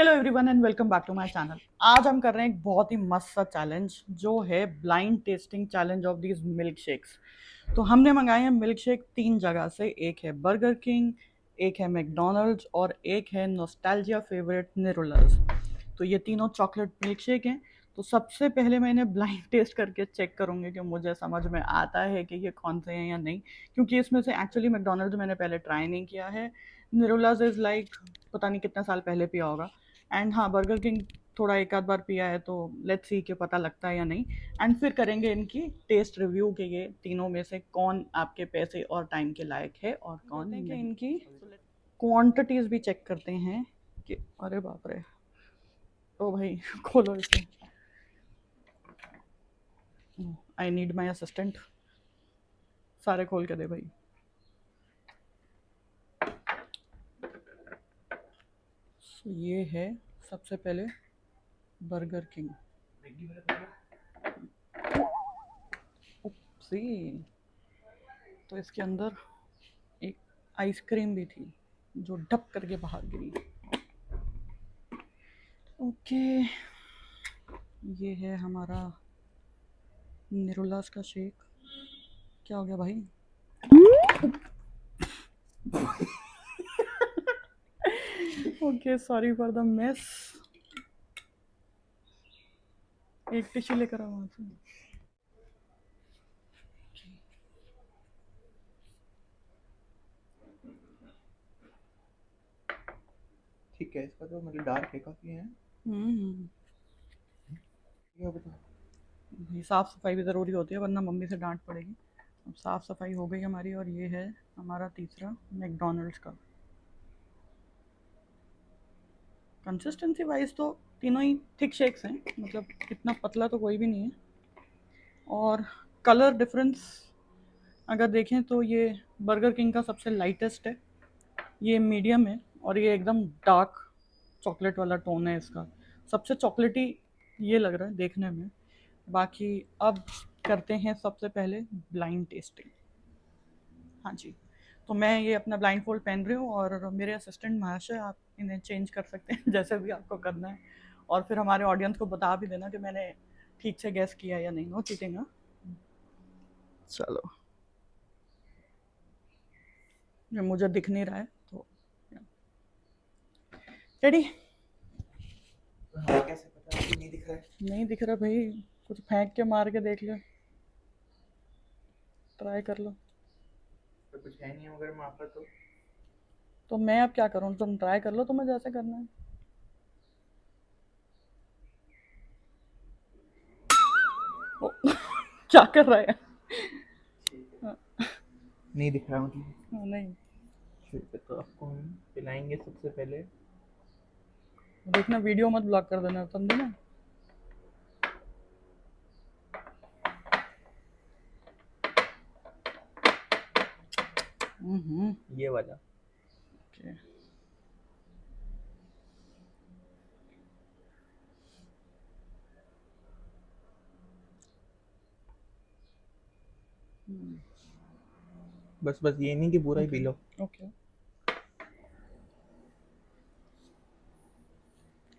Hello everyone and welcome back to my channel. आज हम कर रहे हैं एक बहुत ही मस्त सा चैलेंज जो है blind testing challenge of these milk shakes. तो हमने मंगाए हैं मिल्क शेक 3 जगह से, एक है बर्गर किंग, एक है मैकडोनल्ड्स और एक है नॉस्टैल्जिया फेवरेट निरोलर्स। तो ये तीनों चॉकलेट मिल्क शेक हैं। तो सबसे पहले मैं इन्हें ब्लाइंड टेस्ट करके चेक करूँगी कि मुझे समझ में आता है कि ये कौन से हैं या नहीं, क्योंकि इसमें से एक्चुअली मैकडोनल्ड्स मैंने पहले ट्राई नहीं किया है। निरोलाज इज़ लाइक पता नहीं कितने साल पहले पिया होगा। एंड हाँ, बर्गर किंग थोड़ा एक आध बार पिया है, तो लेट्स सी कि पता लगता है या नहीं। एंड फिर करेंगे इनकी टेस्ट रिव्यू कि ये तीनों में से कौन आपके पैसे और टाइम के लायक है और कौन नहीं। इनकी क्वांटिटीज भी चेक करते हैं कि अरे बाप रे, ओ भाई खोलो इसे। आई नीड माई असिस्टेंट, सारे खोल के दे भाई। ये है सबसे पहले बर्गर किंग। सी, तो इसके अंदर एक आइसक्रीम भी थी जो ढप करके बाहर गिरी। ओके, ये है हमारा निरुलास का शेक। क्या हो गया भाई? Okay, sorry for the mess. एक टिश्यू लेकर आओ वहां से। ठीक है, इसका तो मतलब डार्क है काफी है। हम्म, ये बता। ये साफ सफाई भी ज़रूरी होती है वरना मम्मी से डांट पड़ेगी। अब साफ सफाई हो गई हमारी, और ये है हमारा तीसरा मैकडोनल्ड्स का। कंसिस्टेंसी वाइज तो तीनों ही थिक शेक्स हैं, मतलब इतना पतला तो कोई भी नहीं है। और कलर डिफरेंस अगर देखें तो ये बर्गर किंग का सबसे लाइटेस्ट है, ये मीडियम है, और ये एकदम डार्क चॉकलेट वाला टोन है इसका। सबसे चॉकलेटी ये लग रहा है देखने में। बाकी अब करते हैं सबसे पहले ब्लाइंड टेस्टिंग। हाँ जी, तो मैं ये अपना ब्लाइंड फोल्ड पहन रही हूँ, और मेरे असिस्टेंट महाशय आप इन्हें चेंज कर सकते हैं जैसे भी आपको करना है। और फिर हमारे ऑडियंस को बता भी देना कि मैंने ठीक से गैस किया या नहीं। No cheating. हाँ, चलो, ये मुझे दिख नहीं रहा है तो रेडी। हाँ, कैसे पता कि नहीं दिख रहा है? नहीं दिख रहा भाई, कुछ फेंक के मार के देख लो, ट्राई कर लो। तो कुछ है नहीं मगर वहाँ पर तो मैं अब क्या करूँ? तुम ट्राई कर लो, तुम्हें जैसे करना है। ओ, क्या कर रहा है? हाँ, नहीं दिख रहा मतलब। नहीं, ठीक है, तो आपको हम पिलाएंगे सबसे पहले। देखना वीडियो मत ब्लॉक कर देना, समझे ना। ये वाला। ओके, बस बस ये नहीं कि पूरा ही पी लो। ओके।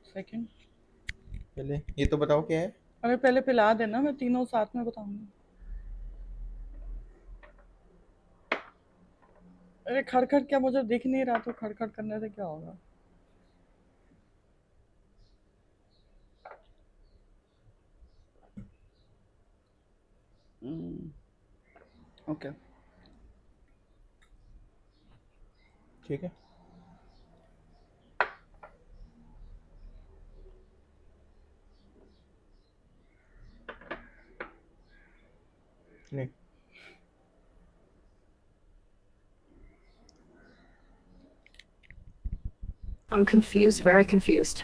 सेकंड। पहले ये तो बताओ क्या है। अरे पहले पिला देना, मैं तीनों साथ में बताऊंगी। अरे खड़खड़ क्या, मुझे दिख नहीं रहा तो खड़खड़ करने से क्या होगा? ओके। ठीक है, नहीं I'm confused, very confused.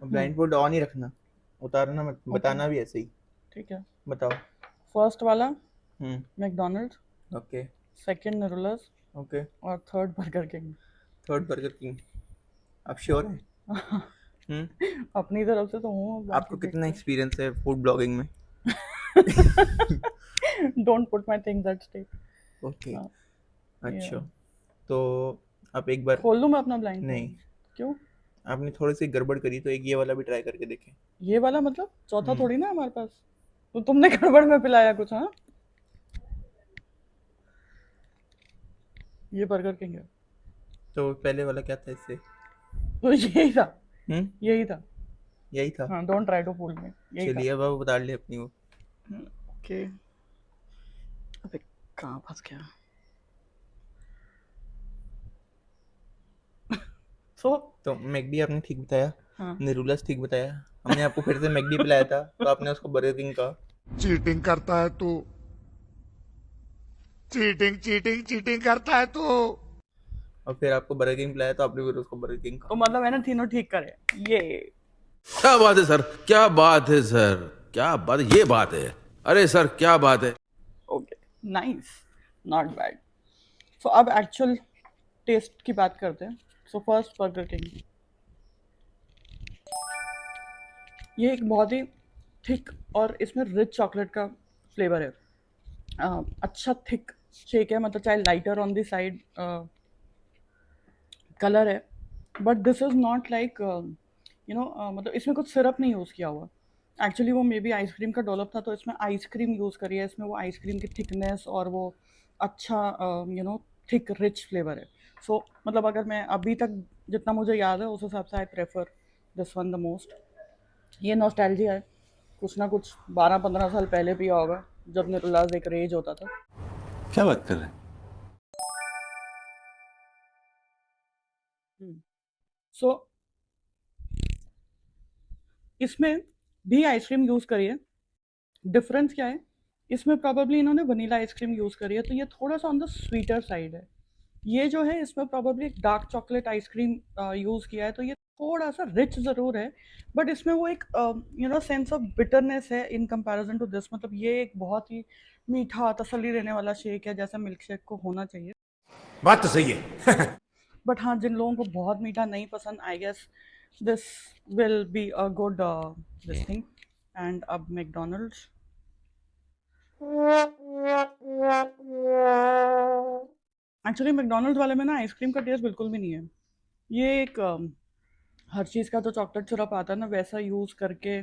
Blindfold on ही रखना, उतारना मत, बताना भी ऐसे ही। ठीक है। बताओ। फर्स्ट वाला हम्म। McDonald's, okay. Second Nirulas, okay. और third Burger King. Third Burger King. आप श्योर हैं? अपनी तरफ से तो हूँ, बाकी आपको कितना देखते एक्सपीरियंस है फूड ब्लॉगिंग में? Don't put my things at stake. Okay. हाँ, अच्छा, ये तो आप एक बार। खोल लूँ मैं अपना ब्लाइंड नहीं, फोल्ड? क्यों? आपने थोड़ी सी गड़बड़ करी तो एक ये वाला भी ट्राई करके देखें। ये वाला मतलब चौथा हम्म। थोड़ी ना हमारे पास, तो तुमने गड़बड़ में पिलाया कुछ। हाँ, ये बर्गर किंग है, तो पहले वाला क्या था इससे? तो यही था, हम्म, यही था। यही था। हाँ, डोंट ट्राई टू फूल मी, यही था। चलिए अब आप बता ले अपनी वो। ओके, अबे कहाँ फंस गया। सो तो मैकडी आपने ठीक बताया, हाँ, निरूलस ठीक बताया, हमने आपको फिर से मैकडी पिलाया था तो आपने उसको बर्गर किंग कहा। चीटिंग करता है तू, चीटिंग चीटिंग चीटिंग करता है तू। और फिर आपको बर्गर किंग पिलाया तो आपने फिर उसको बर्गर किंग तो कहा। मतलब मैंने तीनों ठीक करे। ये क्या बात है सर, क्या बात है सर, क्या बात है, ये बात है। अरे सर क्या बात है। Okay, nice, not bad. So अब एक्चुअल टेस्ट की बात करते हैं। सो फर्स्ट बर्गर किंग, ये एक बहुत ही थिक और इसमें रिच चॉकलेट का फ्लेवर है। अच्छा थिक शेक है, मतलब चाहे lighter on the side colour है, but this is not like मतलब इसमें कुछ सिरप नहीं यूज़ किया हुआ। एक्चुअली वो मे बी आइसक्रीम का डोलप था, तो इसमें आइसक्रीम यूज़ करी है। इसमें वो आइसक्रीम की थिकनेस और वो अच्छा थिक रिच फ्लेवर है। सो मतलब अगर मैं अभी तक जितना मुझे याद है उस हिसाब से I prefer this one the most. ये नॉस्टैल्जिया है, कुछ ना कुछ 12-15 साल पहले पिया होगा जब निरुलाज एक रेज होता था। क्या बात कर रहे हैं। सो इसमें भी आइसक्रीम यूज़ करी है। डिफरेंस क्या है, इसमें प्रॉबेबली इन्होंने वनीला आइसक्रीम यूज़ करी है, तो ये थोड़ा सा ऑन द स्वीटर साइड है। ये जो है इसमें प्रॉबेबली एक डार्क चॉकलेट आइसक्रीम यूज़ किया है, तो ये थोड़ा सा रिच ज़रूर है, बट इसमें वो एक सेंस ऑफ बिटरनेस है इन कंपैरिजन टू दिस। मतलब ये एक बहुत ही मीठा तसल्ली देने वाला शेक है, जैसा मिल्क शेक को होना चाहिए। बात तो सही है। बट हाँ, जिन लोगों को बहुत मीठा नहीं पसंद, I guess this will be a good this thing. And अब मैकडोनल्ड्स, एक्चुअली मैकडोनल्ड्स वाले में ना आइसक्रीम का टेस्ट बिल्कुल भी नहीं है। ये एक हर चीज़ का जो चॉकलेट सिरप आता है ना, वैसा यूज़ करके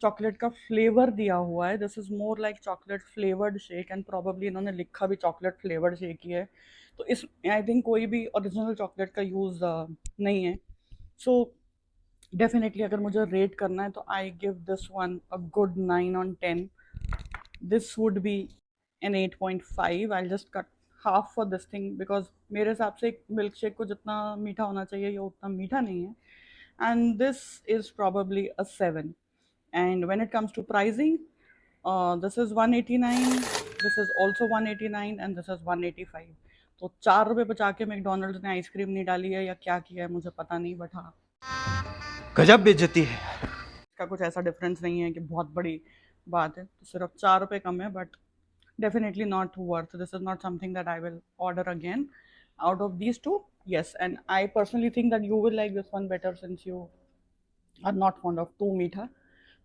चॉकलेट का फ्लेवर दिया हुआ है। This is more like chocolate flavoured shake, and probably इन्होंने लिखा भी चॉकलेट फ्लेवर्ड शेक ही है। तो इस आई थिंक कोई भी ओरिजिनल चॉकलेट का यूज़ नहीं है। सो डेफिनेटली अगर मुझे रेट करना है तो I give this one a good 9/10। This would be an 8.5। I just cut half for this thing because मेरे हिसाब से एक मिल्क शेक को जितना मीठा होना चाहिए ये उतना मीठा नहीं है। And this is probably a 7. And when it comes to pricing, this is 189, this is also 189, and this is 185. तो 4 रुपये बचा के मैकडोनल्ड्स ने आइसक्रीम नहीं डाली है या क्या किया है मुझे पता नहीं, बट हाँ, गजब बेइज्जती है। इसका कुछ ऐसा डिफरेंस नहीं है कि बहुत बड़ी बात है, तो सिर्फ 4 रुपये कम है, but definitely not worth. This is not something that I will order again. Out of these two, yes, and I personally think that you will like this one better since you are not fond of too मीठा,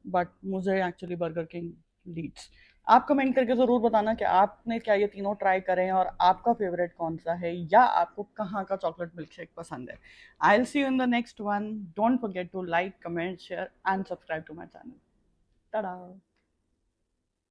but मुझे actually Burger King leads. आप comment करके ज़रूर बताना कि आपने क्या ये तीनों ट्राई करें और आपका फेवरेट कौन सा है, या आपको कहाँ का चॉकलेट मिल्क शेक पसंद है। I will see you in the next one. Don't forget to like, comment, share and subscribe to my channel. Tata.